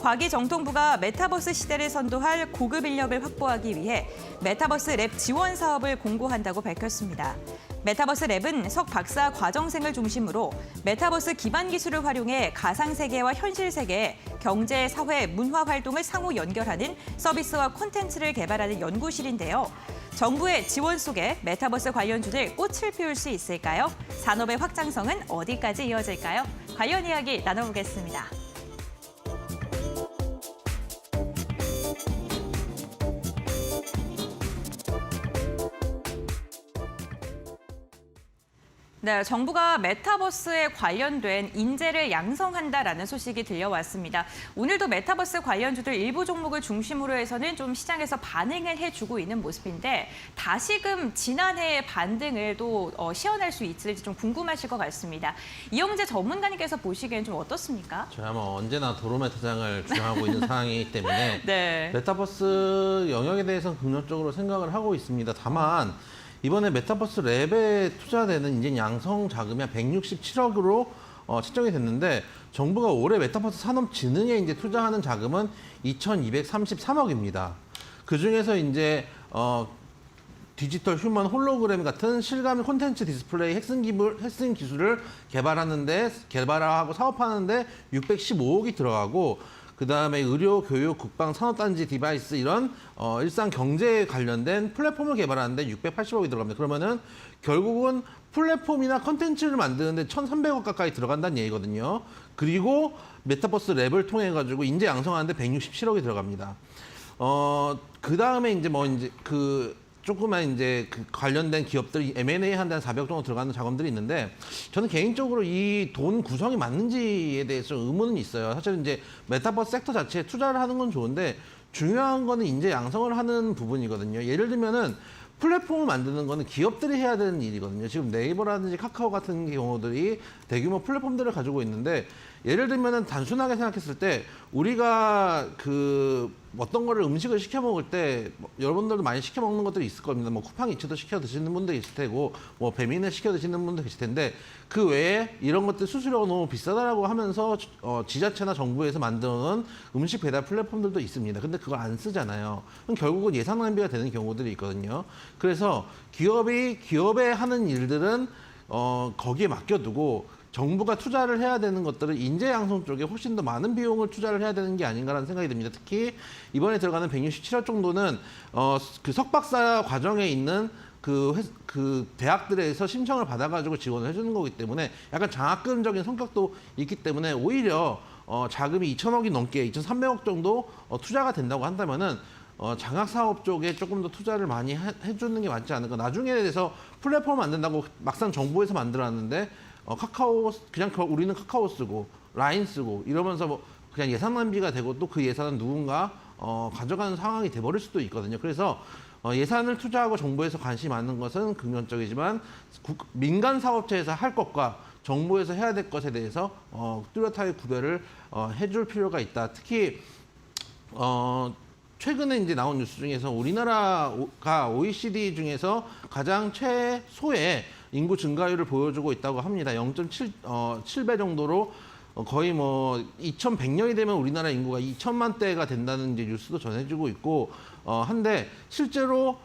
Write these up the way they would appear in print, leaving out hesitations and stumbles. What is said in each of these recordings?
과기정통부가 메타버스 시대를 선도할 고급 인력을 확보하기 위해 메타버스 랩 지원 사업을 공고한다고 밝혔습니다. 메타버스 랩은 석 박사 과정생을 중심으로 메타버스 기반 기술을 활용해 가상세계와 현실세계의 경제, 사회, 문화 활동을 상호 연결하는 서비스와 콘텐츠를 개발하는 연구실인데요. 정부의 지원 속에 메타버스 관련주들 꽃을 피울 수 있을까요? 산업의 확장성은 어디까지 이어질까요? 관련 이야기 나눠보겠습니다. 네, 정부가 메타버스에 관련된 인재를 양성한다라는 소식이 들려왔습니다. 오늘도 메타버스 관련주들 일부 종목을 중심으로 해서는 좀 시장에서 반응을 해주고 있는 모습인데 다시금 지난해의 반등을 또 시현할 수 있을지 좀 궁금하실 것 같습니다. 이영재 전문가님께서 보시기엔 좀 어떻습니까? 저야 뭐 언제나 도로메타장을 주장하고 있는 상황이기 때문에 네. 메타버스 영역에 대해서는 긍정적으로 생각을 하고 있습니다. 다만 이번에 메타버스 랩에 투자되는 이제 양성 자금이 한 167억으로 책정이 됐는데 정부가 올해 메타버스 산업진흥에 이제 투자하는 자금은 2,233억입니다. 그 중에서 이제 디지털 휴먼 홀로그램 같은 실감 콘텐츠 디스플레이 핵심 기술을 개발하고 사업하는데 615억이 들어가고 그다음에 의료, 교육, 국방, 산업단지 디바이스 이런 일상 경제에 관련된 플랫폼을 개발하는데 680억이 들어갑니다. 그러면은 결국은 플랫폼이나 컨텐츠를 만드는데 1,300억 가까이 들어간다는 얘기거든요. 그리고 메타버스 랩을 통해 가지고 인재 양성하는데 167억이 들어갑니다. 그다음에 이제 조그만 이제 그 관련된 기업들이 M&A 한데 한 400억 정도 들어가는 자금들이 있는데 저는 개인적으로 이 돈 구성이 맞는지에 대해서 의문은 있어요. 사실 이제 메타버스 섹터 자체에 투자를 하는 건 좋은데 중요한 거는 인재 양성을 하는 부분이거든요. 예를 들면은 플랫폼을 만드는 거는 기업들이 해야 되는 일이거든요. 지금 네이버라든지 카카오 같은 경우들이 대규모 플랫폼들을 가지고 있는데 예를 들면은 단순하게 생각했을 때 우리가 어떤 거를 음식을 시켜 먹을 때 여러분들도 많이 시켜 먹는 것들이 있을 겁니다. 뭐 쿠팡이츠도 시켜 드시는 분도 있을 테고 뭐 배민을 시켜 드시는 분도 계실 텐데 그 외에 이런 것들 수수료가 너무 비싸다라고 하면서 지자체나 정부에서 만드는 음식 배달 플랫폼들도 있습니다. 근데 그걸 안 쓰잖아요. 그럼 결국은 예산 낭비가 되는 경우들이 있거든요. 그래서 기업에 하는 일들은 거기에 맡겨두고 정부가 투자를 해야 되는 것들은 인재 양성 쪽에 훨씬 더 많은 비용을 투자를 해야 되는 게 아닌가라는 생각이 듭니다. 특히 이번에 들어가는 167억 정도는 그 석박사 과정에 있는 그 대학들에서 신청을 받아가지고 지원을 해주는 거기 때문에 약간 장학금적인 성격도 있기 때문에 오히려 자금이 2,000억이 넘게 2,300억 정도 투자가 된다고 한다면은 장학 사업 쪽에 조금 더 투자를 많이 해주는 게 맞지 않을까. 나중에 대해서 플랫폼 만든다고 막상 정부에서 만들어놨는데 우리는 카카오 쓰고 라인 쓰고 이러면서 뭐 그냥 예산 낭비가 되고 또 그 예산은 누군가 가져가는 상황이 돼버릴 수도 있거든요. 그래서 예산을 투자하고 정부에서 관심이 많은 것은 긍정적이지만 민간 사업체에서 할 것과 정부에서 해야 될 것에 대해서 뚜렷하게 구별을 해줄 필요가 있다. 특히 최근에 이제 나온 뉴스 중에서 우리나라가 OECD 중에서 가장 최소의 인구 증가율을 보여주고 있다고 합니다. 0.7배 정도로 거의 뭐 2100년이 되면 우리나라 인구가 2천만 대가 된다는 이제 뉴스도 전해지고 있고 한데 실제로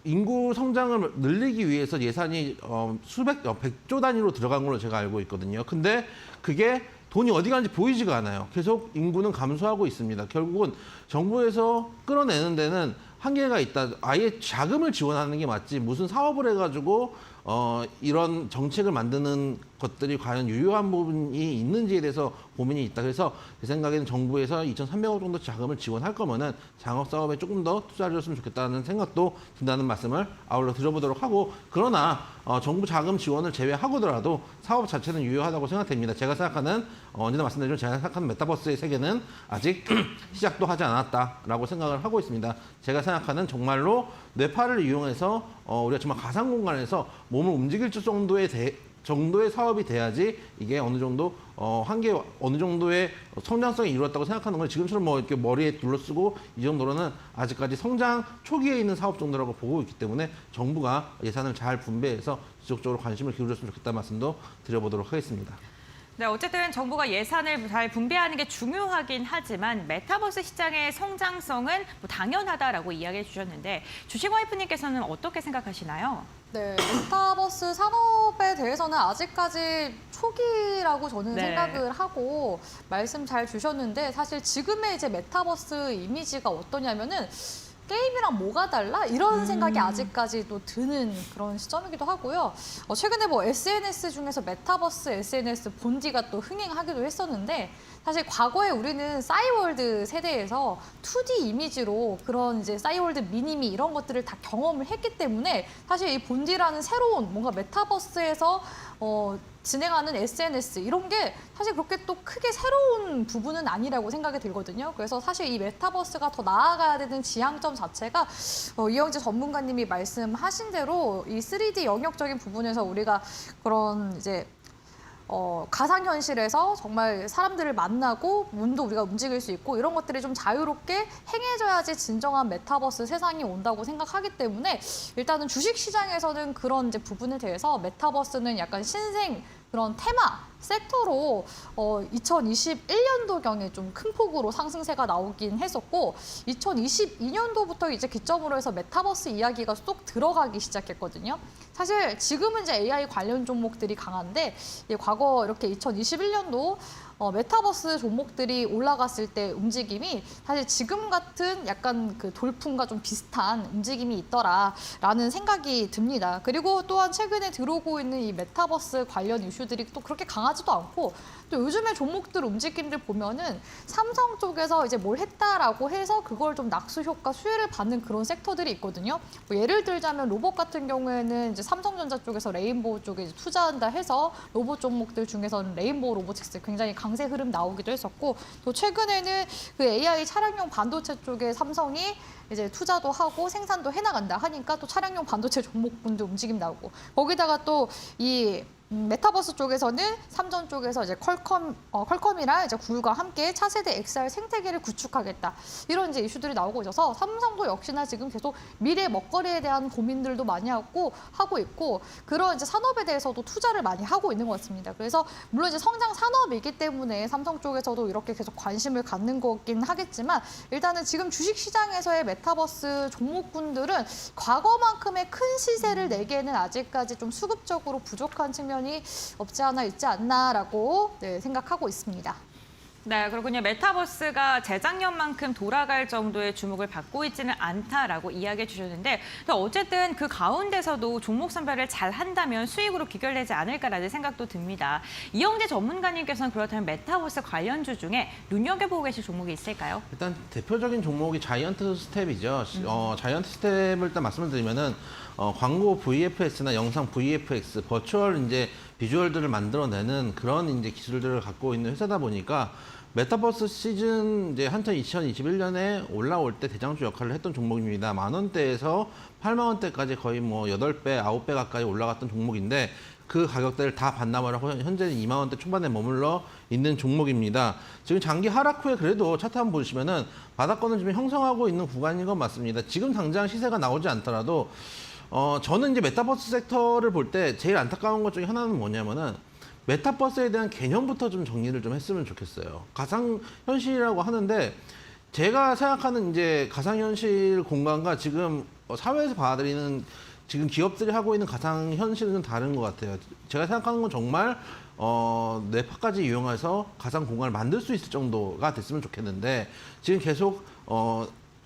인구 성장을 늘리기 위해서 예산이 100조 단위로 들어간 걸로 제가 알고 있거든요. 근데 그게 돈이 어디 가는지 보이지가 않아요. 계속 인구는 감소하고 있습니다. 결국은 정부에서 끌어내는 데는 한계가 있다. 아예 자금을 지원하는 게 맞지 무슨 사업을 해가지고 이런 정책을 만드는 것들이 과연 유효한 부분이 있는지에 대해서 고민이 있다. 그래서 제 생각에는 정부에서 2,300억 정도 자금을 지원할 거면은 장업 사업에 조금 더 투자를 줬으면 좋겠다는 생각도 든다는 말씀을 아울러 드려보도록 하고 그러나 정부 자금 지원을 제외하고더라도 사업 자체는 유효하다고 생각됩니다. 제가 생각하는 언제나 말씀드리지만 제가 생각하는 메타버스의 세계는 아직 시작도 하지 않았다라고 생각을 하고 있습니다. 제가 생각하는 정말로 뇌파를 이용해서 우리가 정말 가상 공간에서 몸을 움직일 정도의 사업이 돼야지 이게 어느 정도 어느 정도의 성장성이 이루었다고 생각하는 건 지금처럼 뭐 이렇게 머리에 둘러쓰고 이 정도로는 아직까지 성장 초기에 있는 사업 정도라고 보고 있기 때문에 정부가 예산을 잘 분배해서 지속적으로 관심을 기울였으면 좋겠다는 말씀도 드려보도록 하겠습니다. 네, 어쨌든 정부가 예산을 잘 분배하는 게 중요하긴 하지만 메타버스 시장의 성장성은 뭐 당연하다라고 이야기해 주셨는데 주식 와이프님께서는 어떻게 생각하시나요? 네, 메타버스 산업에 대해서는 아직까지 초기라고 저는 네. 생각을 하고 말씀 잘 주셨는데 사실 지금의 이제 메타버스 이미지가 어떠냐면은 게임이랑 뭐가 달라? 이런 생각이 아직까지도 드는 그런 시점이기도 하고요. 최근에 뭐 SNS 중에서 메타버스 SNS 본디가 또 흥행하기도 했었는데 사실 과거에 우리는 싸이월드 세대에서 2D 이미지로 그런 이제 싸이월드 미니미 이런 것들을 다 경험을 했기 때문에 사실 이 본디라는 새로운 뭔가 메타버스에서 진행하는 SNS 이런 게 사실 그렇게 또 크게 새로운 부분은 아니라고 생각이 들거든요. 그래서 사실 이 메타버스가 더 나아가야 되는 지향점 자체가 이영재 전문가님이 말씀하신 대로 이 3D 영역적인 부분에서 우리가 그런 이제 가상현실에서 정말 사람들을 만나고 문도 우리가 움직일 수 있고 이런 것들이 좀 자유롭게 행해져야지 진정한 메타버스 세상이 온다고 생각하기 때문에 일단은 주식시장에서는 그런 이제 부분에 대해서 메타버스는 약간 신생 그런 테마 섹터로 2021년도경에 좀 큰 폭으로 상승세가 나오긴 했었고 2022년도부터 이제 기점으로 해서 메타버스 이야기가 쏙 들어가기 시작했거든요. 사실 지금은 이제 AI 관련 종목들이 강한데 과거 이렇게 2021년도 메타버스 종목들이 올라갔을 때 움직임이 사실 지금 같은 약간 그 돌풍과 좀 비슷한 움직임이 있더라라는 생각이 듭니다. 그리고 또한 최근에 들어오고 있는 이 메타버스 관련 이슈들이 또 그렇게 강하지도 않고 또 요즘에 종목들 움직임들 보면은 삼성 쪽에서 이제 뭘 했다라고 해서 그걸 좀 낙수 효과 수혜를 받는 그런 섹터들이 있거든요. 뭐 예를 들자면 로봇 같은 경우에는 이제 삼성전자 쪽에서 레인보우 쪽에 이제 투자한다 해서 로봇 종목들 중에서는 레인보우 로보틱스 굉장히 강세 흐름 나오기도 했었고 또 최근에는 그 AI 차량용 반도체 쪽에 삼성이 이제 투자도 하고 생산도 해나간다 하니까 또 차량용 반도체 종목분도 움직임 나오고 거기다가 또 이 메타버스 쪽에서는 삼전 쪽에서 이제 퀄컴이랑 이제 구글과 함께 차세대 XR 생태계를 구축하겠다 이런 이제 이슈들이 나오고 있어서 삼성도 역시나 지금 계속 미래 먹거리에 대한 고민들도 많이 하고 있고 그런 이제 산업에 대해서도 투자를 많이 하고 있는 것 같습니다. 그래서 물론 이제 성장 산업이기 때문에 삼성 쪽에서도 이렇게 계속 관심을 갖는 거긴 하겠지만 일단은 지금 주식 시장에서의 메타버스 종목군들은 과거만큼의 큰 시세를 내기에는 아직까지 좀 수급적으로 부족한 측면이 없지 않아 있지 않나라고 생각하고 있습니다. 네, 그렇군요. 메타버스가 재작년만큼 돌아갈 정도의 주목을 받고 있지는 않다라고 이야기해 주셨는데 어쨌든 그 가운데서도 종목 선별을 잘 한다면 수익으로 귀결되지 않을까라는 생각도 듭니다. 이영재 전문가님께서는 그렇다면 메타버스 관련주 중에 눈여겨보고 계실 종목이 있을까요? 일단 대표적인 종목이 자이언트 스텝이죠. 자이언트 스텝을 일단 말씀을 드리면은 광고 VFX나 영상 VFX, 버추얼 이제 비주얼들을 만들어내는 그런 이제 기술들을 갖고 있는 회사다 보니까 메타버스 시즌 이제 한참 2021년에 올라올 때 대장주 역할을 했던 종목입니다. 10,000원대에서 80,000원대까지 거의 뭐 8배, 9배 가까이 올라갔던 종목인데 그 가격대를 다 반납을 하고 현재는 20,000원대 초반에 머물러 있는 종목입니다. 지금 장기 하락 후에 그래도 차트 한번 보시면은 바닥권을 지금 형성하고 있는 구간인 건 맞습니다. 지금 당장 시세가 나오지 않더라도 저는 이제 메타버스 섹터를 볼 때 제일 안타까운 것 중에 하나는 뭐냐면은 메타버스에 대한 개념부터 좀 정리를 좀 했으면 좋겠어요. 가상현실이라고 하는데 제가 생각하는 이제 가상현실 공간과 지금 사회에서 받아들이는 지금 기업들이 하고 있는 가상현실은 좀 다른 것 같아요. 제가 생각하는 건 정말 뇌파까지 이용해서 가상 공간을 만들 수 있을 정도가 됐으면 좋겠는데 지금 계속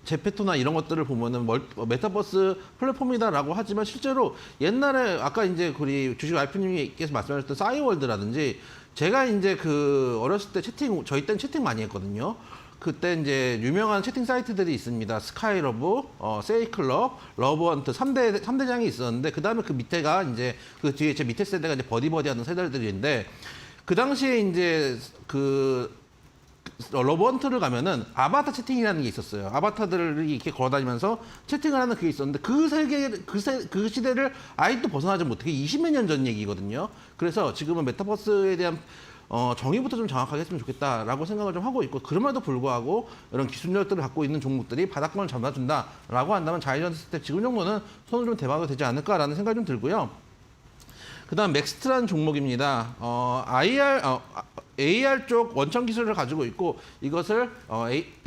제페토나 이런 것들을 보면은 메타버스 플랫폼이다라고 하지만 실제로 옛날에 아까 이제 우리 주식 와이프님께서 말씀하셨던 싸이월드라든지 제가 이제 그 어렸을 때 저희 때는 채팅 많이 했거든요. 그때 이제 유명한 채팅 사이트들이 있습니다. 스카이러브, 세이클럽, 러브헌트 3대장이 있었는데 그 다음에 그 밑에가 이제 그 뒤에 제 밑에 세대가 이제 버디버디 하는 세대들인데 그 당시에 이제 그 러브헌트를 가면은 아바타 채팅이라는 게 있었어요. 아바타들이 이렇게 걸어다니면서 채팅을 하는 그게 있었는데 그 시대를 아직도 벗어나지 못하게 20몇 년 전 얘기거든요. 그래서 지금은 메타버스에 대한 정의부터 좀 정확하게 했으면 좋겠다라고 생각을 좀 하고 있고 그럼에도 불구하고 이런 기술력들을 갖고 있는 종목들이 바닥권을 잡아준다라고 한다면 자이언트 스텝 지금 정도는 손을 좀 대봐도 되지 않을까라는 생각이 좀 들고요. 그다음 맥스트라는 종목입니다. AR 쪽 원천 기술을 가지고 있고 이것을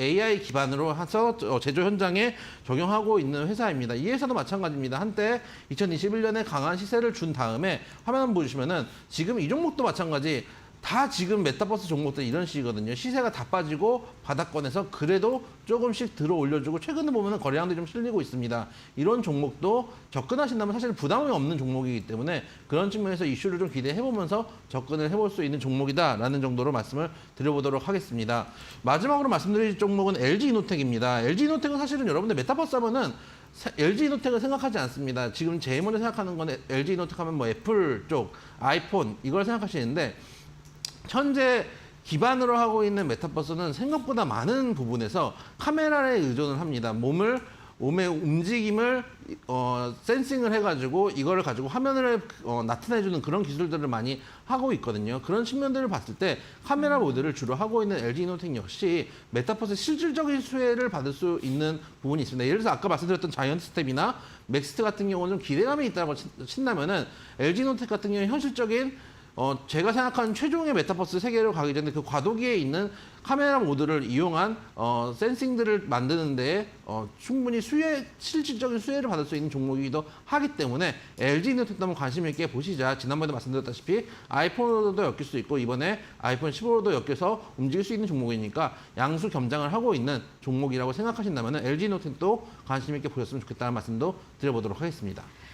AI 기반으로 해서 제조 현장에 적용하고 있는 회사입니다. 이 회사도 마찬가지입니다. 한때 2021년에 강한 시세를 준 다음에 화면 한번 보시면은 지금 이 종목도 마찬가지. 다 지금 메타버스 종목들 이런 식이거든요. 시세가 다 빠지고 바닥권에서 그래도 조금씩 들어 올려주고 최근에 보면은 거래량도 좀 실리고 있습니다. 이런 종목도 접근하신다면 사실 부담이 없는 종목이기 때문에 그런 측면에서 이슈를 좀 기대해보면서 접근을 해볼 수 있는 종목이다라는 정도로 말씀을 드려보도록 하겠습니다. 마지막으로 말씀드릴 종목은 LG이노텍입니다. LG이노텍은 사실은 여러분들 메타버스 하면은 LG이노텍을 생각하지 않습니다. 지금 제일 먼저 생각하는 건 LG이노텍 하면 뭐 애플 쪽, 아이폰 이걸 생각하시는데 현재 기반으로 하고 있는 메타버스는 생각보다 많은 부분에서 카메라에 의존을 합니다. 몸의 움직임을 센싱을 해가지고 이거를 가지고 화면을 나타내주는 그런 기술들을 많이 하고 있거든요. 그런 측면들을 봤을 때 카메라 모드를 주로 하고 있는 LG이노텍 역시 메타버스 실질적인 수혜를 받을 수 있는 부분이 있습니다. 예를 들어서 아까 말씀드렸던 자이언트 스텝이나 맥스트 같은 경우는 좀 기대감이 있다고 친다면은 LG이노텍 같은 경우는 현실적인 제가 생각하는 최종의 메타버스 세계로 가기 전에 그 과도기에 있는 카메라 모드를 이용한 센싱들을 만드는 데 충분히 실질적인 수혜를 받을 수 있는 종목이기도 하기 때문에 LG이노텍도 한번 관심 있게 보시자. 지난번에 말씀드렸다시피 아이폰으로도 엮일 수 있고 이번에 아이폰 15로도 엮여서 움직일 수 있는 종목이니까 양수 겸장을 하고 있는 종목이라고 생각하신다면 LG이노텍도 관심 있게 보셨으면 좋겠다는 말씀도 드려보도록 하겠습니다.